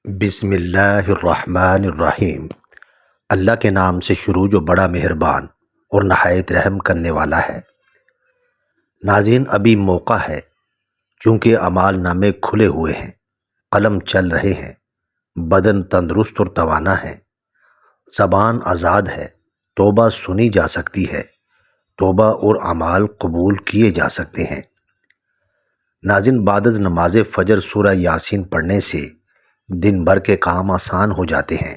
بسم اللہ الرحمن الرحیم۔ اللہ کے نام سے شروع جو بڑا مہربان اور نہایت رحم کرنے والا ہے۔ ناظرین، ابھی موقع ہے چونکہ اعمال نامے کھلے ہوئے ہیں، قلم چل رہے ہیں، بدن تندرست اور توانا ہے، زبان آزاد ہے، توبہ سنی جا سکتی ہے، توبہ اور اعمال قبول کیے جا سکتے ہیں۔ ناظرین، بعد از نماز فجر سورہ یاسین پڑھنے سے دن بھر کے کام آسان ہو جاتے ہیں۔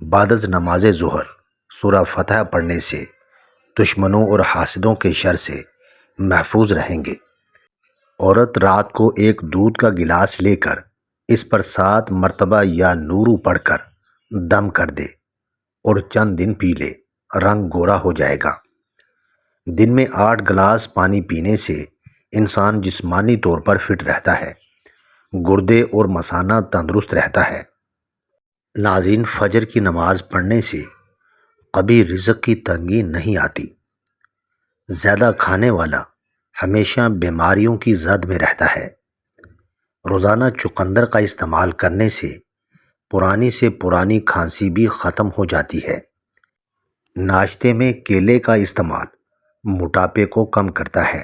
بعد از نماز ظہر سورہ فتح پڑھنے سے دشمنوں اور حاسدوں کے شر سے محفوظ رہیں گے۔ عورت رات کو ایک دودھ کا گلاس لے کر اس پر 7 مرتبہ یا نورو پڑھ کر دم کر دے اور چند دن پی لے، رنگ گورا ہو جائے گا۔ دن میں 8 گلاس پانی پینے سے انسان جسمانی طور پر فٹ رہتا ہے، گردے اور مثانہ تندرست رہتا ہے۔ ناظرین، فجر کی نماز پڑھنے سے کبھی رزق کی تنگی نہیں آتی۔ زیادہ کھانے والا ہمیشہ بیماریوں کی زد میں رہتا ہے۔ روزانہ چقندر کا استعمال کرنے سے پرانی کھانسی بھی ختم ہو جاتی ہے۔ ناشتے میں کیلے کا استعمال موٹاپے کو کم کرتا ہے۔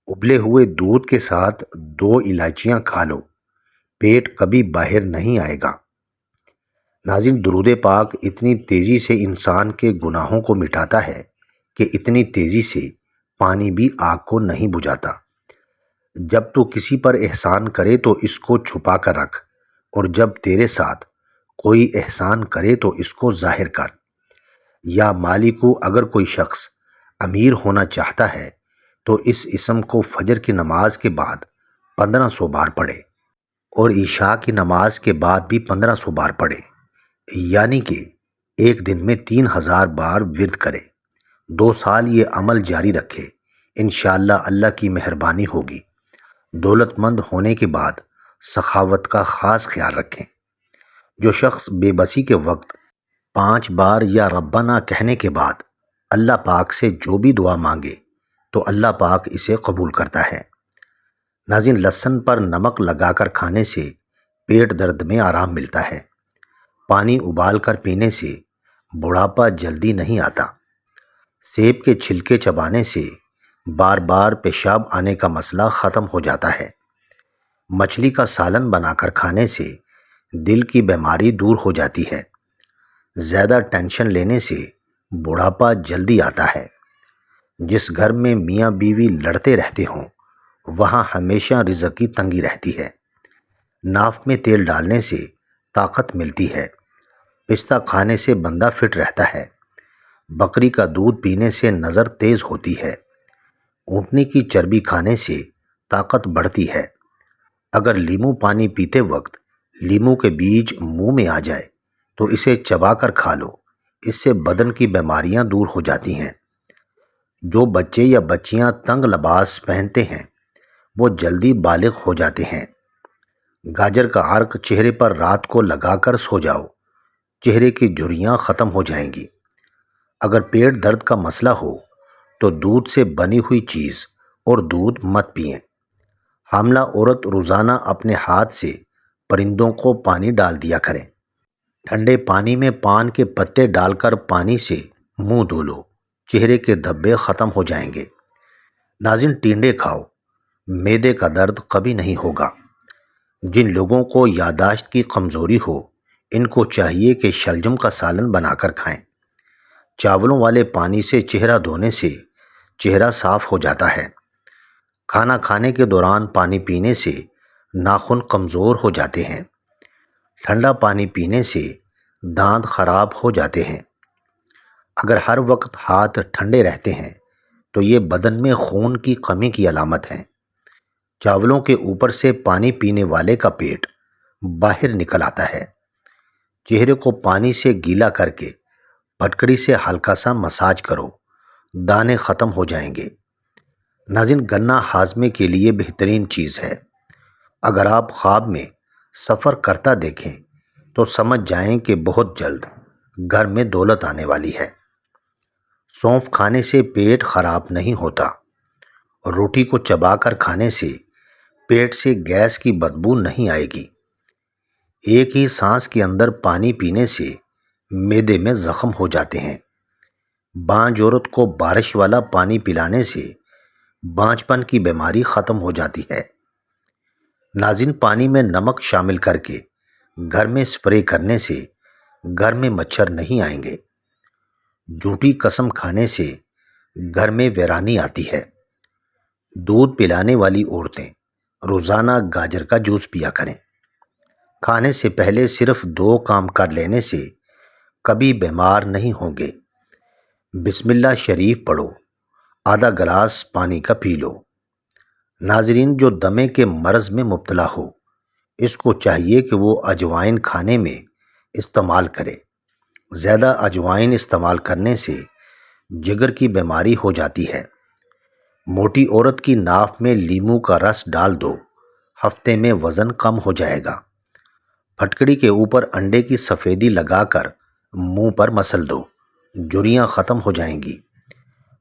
ابلے ہوئے دودھ کے ساتھ 2 الائچیاں کھا لو، پیٹ کبھی باہر نہیں آئے گا۔ ناظرین، درود پاک اتنی تیزی سے انسان کے گناہوں کو مٹاتا ہے کہ اتنی تیزی سے پانی بھی آگ کو نہیں بجھاتا۔ جب تو کسی پر احسان کرے تو اس کو چھپا کر رکھ، اور جب تیرے ساتھ کوئی احسان کرے تو اس کو ظاہر کر۔ یا مالکو، اگر کوئی شخص امیر ہونا چاہتا ہے تو اس اسم کو فجر کی نماز کے بعد 1500 بار پڑھے اور عشاء کی نماز کے بعد بھی 1500 بار پڑھے، یعنی کہ ایک دن میں 3000 بار ورد کرے۔ 2 سال یہ عمل جاری رکھے، انشاءاللہ اللہ کی مہربانی ہوگی۔ دولت مند ہونے کے بعد سخاوت کا خاص خیال رکھیں۔ جو شخص بے بسی کے وقت 5 بار یا ربنا کہنے کے بعد اللہ پاک سے جو بھی دعا مانگے تو اللہ پاک اسے قبول کرتا ہے۔ ناظرین، لہسن پر نمک لگا کر کھانے سے پیٹ درد میں آرام ملتا ہے۔ پانی ابال کر پینے سے بڑھاپا جلدی نہیں آتا۔ سیب کے چھلکے چبانے سے بار بار پیشاب آنے کا مسئلہ ختم ہو جاتا ہے۔ مچھلی کا سالن بنا کر کھانے سے دل کی بیماری دور ہو جاتی ہے۔ زیادہ ٹینشن لینے سے بڑھاپا جلدی آتا ہے۔ جس گھر میں میاں بیوی لڑتے رہتے ہوں وہاں ہمیشہ رزق کی تنگی رہتی ہے۔ ناف میں تیل ڈالنے سے طاقت ملتی ہے۔ پستہ کھانے سے بندہ فٹ رہتا ہے۔ بکری کا دودھ پینے سے نظر تیز ہوتی ہے۔ اونٹنی کی چربی کھانے سے طاقت بڑھتی ہے۔ اگر لیمو پانی پیتے وقت لیمو کے بیج منہ میں آ جائے تو اسے چبا کر کھا لو، اس سے بدن کی بیماریاں دور ہو جاتی ہیں۔ جو بچے یا بچیاں تنگ لباس پہنتے ہیں وہ جلدی بالغ ہو جاتے ہیں۔ گاجر کا عرق چہرے پر رات کو لگا کر سو جاؤ، چہرے کی جھریاں ختم ہو جائیں گی۔ اگر پیٹ درد کا مسئلہ ہو تو دودھ سے بنی ہوئی چیز اور دودھ مت پئیں۔ حاملہ عورت روزانہ اپنے ہاتھ سے پرندوں کو پانی ڈال دیا کریں۔ ٹھنڈے پانی میں پان کے پتے ڈال کر پانی سے منہ دھو لو، چہرے کے دھبے ختم ہو جائیں گے۔ ناظرین، ٹینڈے کھاؤ، معدے کا درد کبھی نہیں ہوگا۔ جن لوگوں کو یادداشت کی کمزوری ہو ان کو چاہیے کہ شلجم کا سالن بنا کر کھائیں۔ چاولوں والے پانی سے چہرہ دھونے سے چہرہ صاف ہو جاتا ہے۔ کھانا کھانے کے دوران پانی پینے سے ناخن کمزور ہو جاتے ہیں۔ ٹھنڈا پانی پینے سے دانت خراب ہو جاتے ہیں۔ اگر ہر وقت ہاتھ ٹھنڈے رہتے ہیں تو یہ بدن میں خون کی کمی کی علامت ہے۔ چاولوں کے اوپر سے پانی پینے والے کا پیٹ باہر نکل آتا ہے۔ چہرے کو پانی سے گیلا کر کے پٹکڑی سے ہلکا سا مساج کرو، دانے ختم ہو جائیں گے۔ ناظرین، گنا ہاضمے کے لیے بہترین چیز ہے۔ اگر آپ خواب میں سفر کرتا دیکھیں تو سمجھ جائیں کہ بہت جلد گھر میں دولت آنے والی ہے۔ سونف کھانے سے پیٹ خراب نہیں ہوتا، اور روٹی کو چبا کر کھانے سے پیٹ سے گیس کی بدبو نہیں آئے گی۔ ایک ہی سانس کے اندر پانی پینے سے معدے میں زخم ہو جاتے ہیں۔ بانجھ عورت کو بارش والا پانی پلانے سے بانجھ پن کی بیماری ختم ہو جاتی ہے۔ ناظرین، پانی میں نمک شامل کر کے گھر میں سپرے کرنے سے گھر میں مچھر نہیں آئیں گے۔ جھوٹی قسم کھانے سے گھر میں ویرانی آتی ہے۔ دودھ پلانے والی عورتیں روزانہ گاجر کا جوس پیا کریں۔ کھانے سے پہلے صرف 2 کام کر لینے سے کبھی بیمار نہیں ہوں گے۔ بسم اللہ شریف پڑھو، آدھا گلاس پانی کا پی لو۔ ناظرین، جو دمے کے مرض میں مبتلا ہو اس کو چاہیے کہ وہ اجوائن کھانے میں استعمال کرے۔ زیادہ اجوائن استعمال کرنے سے جگر کی بیماری ہو جاتی ہے۔ موٹی عورت کی ناف میں لیموں کا رس ڈال دو، ہفتے میں وزن کم ہو جائے گا۔ پھٹکڑی کے اوپر انڈے کی سفیدی لگا کر منہ پر مسل دو، جھریاں ختم ہو جائیں گی۔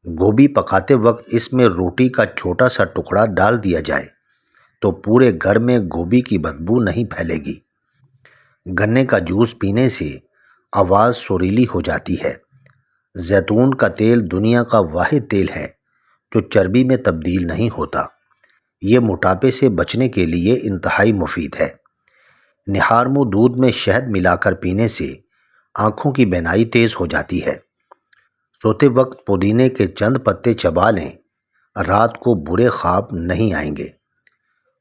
گوبھی پکاتے وقت اس میں روٹی کا چھوٹا سا ٹکڑا ڈال دیا جائے تو پورے گھر میں گوبھی کی بدبو نہیں پھیلے گی۔ گنے کا جوس پینے سے آواز سریلی ہو جاتی ہے۔ زیتون کا تیل دنیا کا واحد تیل ہے جو چربی میں تبدیل نہیں ہوتا۔ یہ موٹاپے سے بچنے کے لیے انتہائی مفید ہے۔ نہار منہ دودھ میں شہد ملا کر پینے سے آنکھوں کی بینائی تیز ہو جاتی ہے۔ سوتے وقت پودینے کے چند پتے چبا لیں، رات کو برے خواب نہیں آئیں گے۔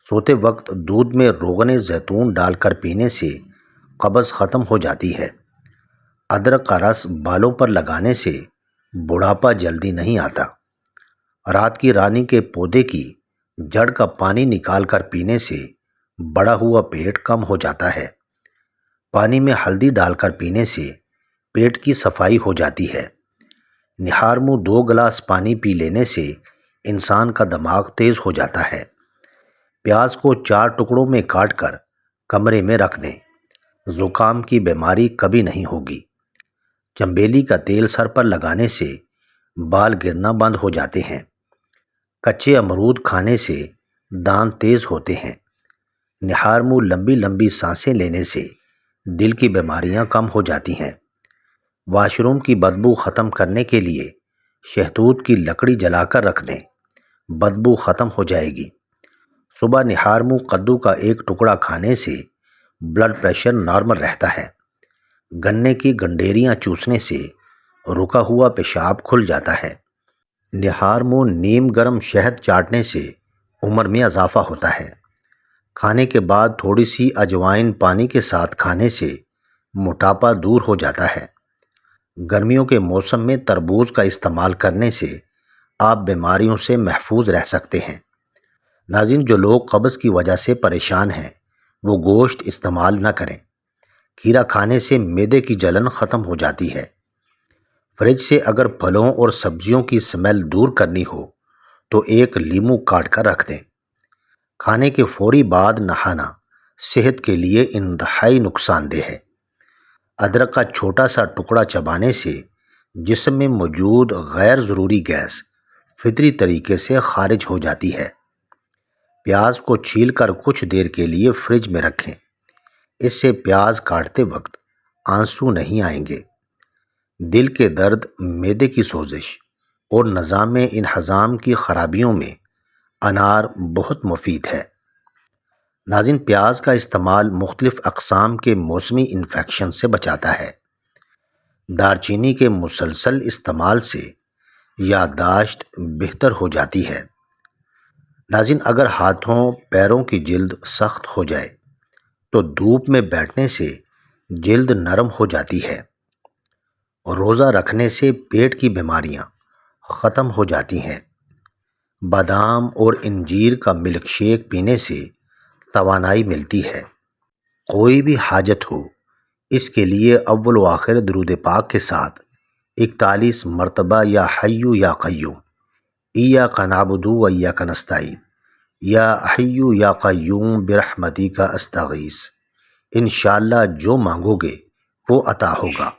سوتے وقت دودھ میں روغن زیتون ڈال کر پینے سے قبض ختم ہو جاتی ہے۔ ادرک کا رس بالوں پر لگانے سے بڑھاپا جلدی نہیں آتا۔ رات کی رانی کے پودے کی جڑ کا پانی نکال کر پینے سے بڑا ہوا پیٹ کم ہو جاتا ہے۔ پانی میں ہلدی ڈال کر پینے سے پیٹ کی صفائی ہو جاتی ہے۔ نہار منہ 2 گلاس پانی پی لینے سے انسان کا دماغ تیز ہو جاتا ہے۔ پیاز کو 4 ٹکڑوں میں کاٹ کر کمرے میں رکھ دیں، زکام کی بیماری کبھی نہیں ہوگی۔ چنبیلی کا تیل سر پر لگانے سے بال گرنا بند ہو جاتے ہیں۔ کچے امرود کھانے سے دانت تیز ہوتے ہیں۔ نہار منہ لمبی لمبی سانسیں لینے سے دل کی بیماریاں کم ہو جاتی ہیں۔ واش روم کی بدبو ختم کرنے کے لیے شہتوت کی لکڑی جلا کر رکھ دیں، بدبو ختم ہو جائے گی۔ صبح نہار منہ کدو کا 1 ٹکڑا کھانے سے بلڈ پریشر نارمل رہتا ہے۔ گنے کی گنڈیریاں چوسنے سے رکا ہوا پیشاب کھل جاتا ہے۔ نہار منہ نیم گرم شہد چاٹنے سے عمر میں اضافہ ہوتا ہے۔ کھانے کے بعد تھوڑی سی اجوائن پانی کے ساتھ کھانے سے موٹاپا دور ہو جاتا ہے۔ گرمیوں کے موسم میں تربوز کا استعمال کرنے سے آپ بیماریوں سے محفوظ رہ سکتے ہیں۔ ناظرین، جو لوگ قبض کی وجہ سے پریشان ہیں وہ گوشت استعمال نہ کریں۔ کھیرا کھانے سے معدے کی جلن ختم ہو جاتی ہے۔ فریج سے اگر پھلوں اور سبزیوں کی سمیل دور کرنی ہو تو 1 لیموں کاٹ کر رکھ دیں۔ کھانے کے فوری بعد نہانا صحت کے لیے انتہائی نقصان دہ ہے۔ ادرک کا چھوٹا سا ٹکڑا چبانے سے جسم میں موجود غیر ضروری گیس فطری طریقے سے خارج ہو جاتی ہے۔ پیاز کو چھیل کر کچھ دیر کے لیے فریج میں رکھیں، اس سے پیاز کاٹتے وقت آنسو نہیں آئیں گے۔ دل کے درد، معدے کی سوزش اور نظام انہضام کی خرابیوں میں انار بہت مفید ہے۔ ناظرین، پیاز کا استعمال مختلف اقسام کے موسمی انفیکشن سے بچاتا ہے۔ دارچینی کے مسلسل استعمال سے یادداشت بہتر ہو جاتی ہے۔ ناظرین، اگر ہاتھوں پیروں کی جلد سخت ہو جائے تو دھوپ میں بیٹھنے سے جلد نرم ہو جاتی ہے۔ روزہ رکھنے سے پیٹ کی بیماریاں ختم ہو جاتی ہیں۔ بادام اور انجیر کا ملک شیک پینے سے توانائی ملتی ہے۔ کوئی بھی حاجت ہو اس کے لیے اول و آخر درود پاک کے ساتھ 41 مرتبہ یا حیو یا قیوم، ایاک نعبد و ایاک نستعین، یا حیو یا قیوم برحمتک استغیث، انشاءاللہ جو مانگو گے وہ عطا ہوگا۔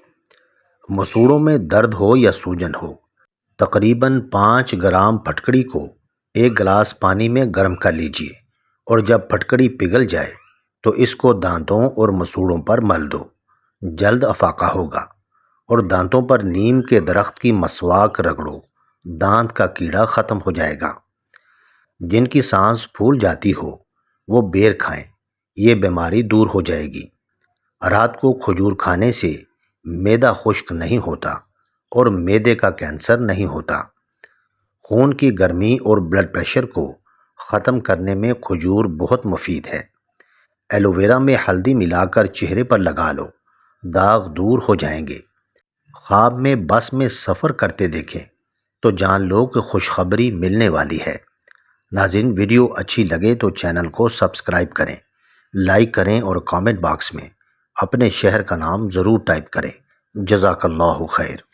مسوڑوں میں درد ہو یا سوجن ہو، تقریباً 5 گرام پھٹکڑی کو 1 گلاس پانی میں گرم کر لیجیے اور جب پھٹکڑی پگھل جائے تو اس کو دانتوں اور مسوڑوں پر مل دو، جلد افاقہ ہوگا۔ اور دانتوں پر نیم کے درخت کی مسواک رگڑو، دانت کا کیڑا ختم ہو جائے گا۔ جن کی سانس پھول جاتی ہو وہ بیر کھائیں، یہ بیماری دور ہو جائے گی۔ رات کو کھجور کھانے سے معدہ خشک نہیں ہوتا اور معدے کا کینسر نہیں ہوتا۔ خون کی گرمی اور بلڈ پریشر کو ختم کرنے میں کھجور بہت مفید ہے۔ ایلو ویرا میں ہلدی ملا کر چہرے پر لگا لو، داغ دور ہو جائیں گے۔ خواب میں بس میں سفر کرتے دیکھیں تو جان لو کہ خوشخبری ملنے والی ہے۔ ناظرین، ویڈیو اچھی لگے تو چینل کو سبسکرائب کریں، لائک کریں اور کامنٹ باکس میں اپنے شہر کا نام ضرور ٹائپ کریں۔ جزاک اللہ خیر۔